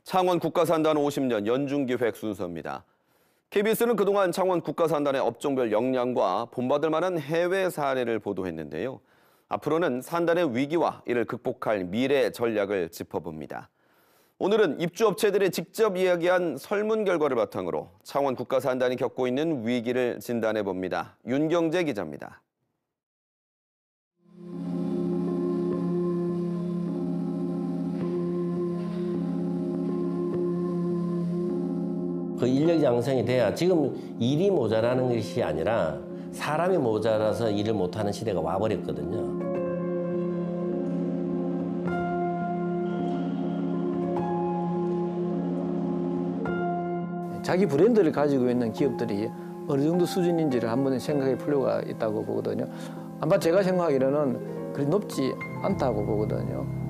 창원 국가산단 50년 연중기획 순서입니다. KBS는 그동안 창원 국가산단의 업종별 역량과 본받을 만한 해외 사례를 보도했는데요. 앞으로는 산단의 위기와 이를 극복할 미래 전략을 짚어봅니다. 오늘은 입주업체들이 직접 이야기한 설문 결과를 바탕으로 창원 국가산단이 겪고 있는 위기를 진단해봅니다. 윤경재 기자입니다. 그 인력 양성이 돼야 지금 일이 모자라는 것이 아니라 사람이 모자라서 일을 못하는 시대가 와버렸거든요. 자기 브랜드를 가지고 있는 기업들이 어느 정도 수준인지를 한번 생각해 볼 필요가 있다고 보거든요. 아마 제가 생각하기로는 그리 높지 않다고 보거든요.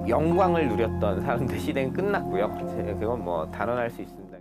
영광을 누렸던 사람들 시대는 끝났고요. 그건 뭐 단언할 수 있습니다.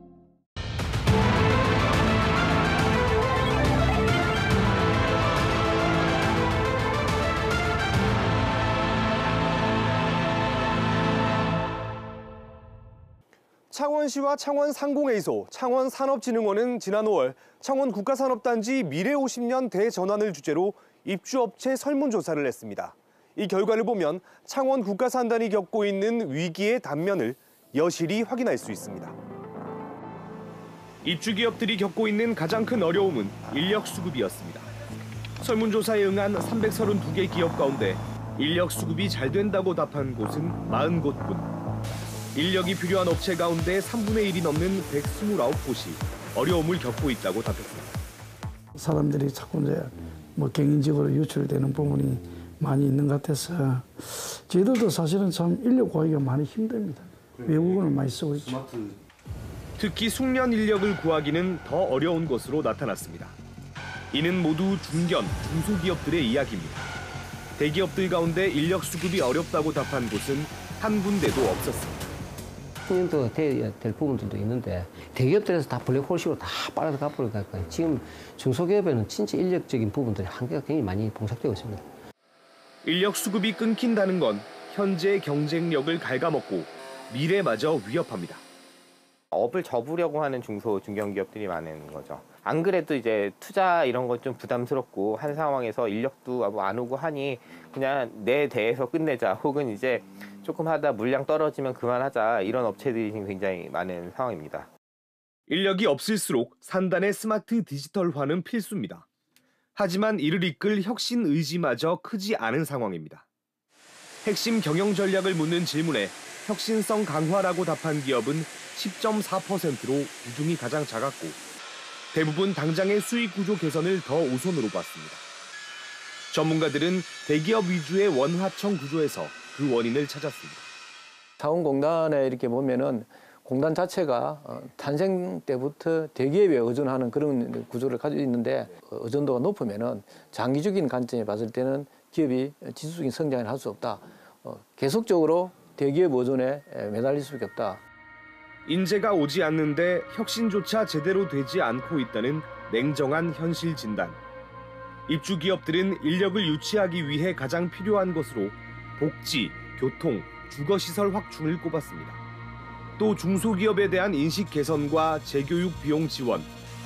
창원시와 창원상공회의소, 창원산업진흥원은 지난 5월 창원 국가산업단지 미래 50년 대전환을 주제로 입주업체 설문조사를 했습니다. 이 결과를 보면 창원 국가산단이 겪고 있는 위기의 단면을 여실히 확인할 수 있습니다. 입주기업들이 겪고 있는 가장 큰 어려움은 인력 수급이었습니다. 설문조사에 응한 332개 기업 가운데 인력 수급이 잘 된다고 답한 곳은 40곳뿐. 인력이 필요한 업체 가운데 3분의 1이 넘는 129곳이 어려움을 겪고 있다고 답했습니다. 사람들이 자꾸 이제 경인직으로 유출되는 부분이 많이 있는 것 같아서 저희들도 사실은 참 인력 구하기가 많이 힘듭니다. 외국어를 많이 쓰고 있죠. 특히 숙련 인력을 구하기는 더 어려운 것으로 나타났습니다. 이는 모두 중견, 중소기업들의 이야기입니다. 대기업들 가운데 인력 수급이 어렵다고 답한 곳은 한 군데도 없었습니다. 숙련도 돼야 될 부분들도 있는데 대기업들에서 다 블랙홀식으로 다 빨아서 가버리니까 지금 중소기업에는 진짜 인력적인 부분들이 한계가 굉장히 많이 봉착되고 있습니다. 인력 수급이 끊긴다는 건 현재 경쟁력을 갉아먹고 미래마저 위협합니다. 업을 접으려고 하는 중소, 중견기업들이 많은 거죠. 안 그래도 이제 투자 이런 건 좀 부담스럽고 한 상황에서 인력도 안 오고 하니 그냥 내 대에서 끝내자 혹은 이제 조금 하다 물량 떨어지면 그만하자 이런 업체들이 굉장히 많은 상황입니다. 인력이 없을수록 산단의 스마트 디지털화는 필수입니다. 하지만 이를 이끌 혁신 의지마저 크지 않은 상황입니다. 핵심 경영 전략을 묻는 질문에 혁신성 강화라고 답한 기업은 10.4%로 비중이 가장 작았고 대부분 당장의 수익 구조 개선을 더 우선으로 봤습니다. 전문가들은 대기업 위주의 원하청 구조에서 그 원인을 찾았습니다. 창원공단에 이렇게 보면은 공단 자체가 탄생 때부터 대기업에 의존하는 그런 구조를 가지고 있는데 의존도가 높으면은 장기적인 관점에 봤을 때는 기업이 지수적인 성장을 할 수 없다. 계속적으로 대기업 의존에 매달릴 수밖에 없다. 인재가 오지 않는데 혁신조차 제대로 되지 않고 있다는 냉정한 현실 진단. 입주 기업들은 인력을 유치하기 위해 가장 필요한 것으로 복지, 교통, 주거시설 확충을 꼽았습니다. 또 중소기업에 대한 인식 개선과 재교육 비용 지원,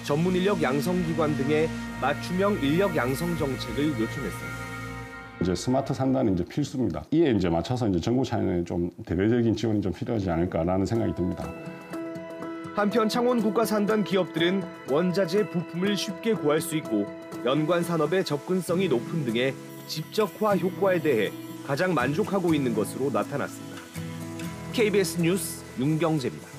전문 인력 양성기관 등의 맞춤형 인력 양성 정책을 요청했습니다. 이제 스마트 산단은 이제 필수입니다. 이에 이제 맞춰서 이제 정부 차원의 좀 대대적인 지원이 좀 필요하지 않을까라는 생각이 듭니다. 한편 창원 국가산단 기업들은 원자재 부품을 쉽게 구할 수 있고 연관 산업의 접근성이 높은 등의 집적화 효과에 대해 가장 만족하고 있는 것으로 나타났습니다. KBS 뉴스 윤경재입니다.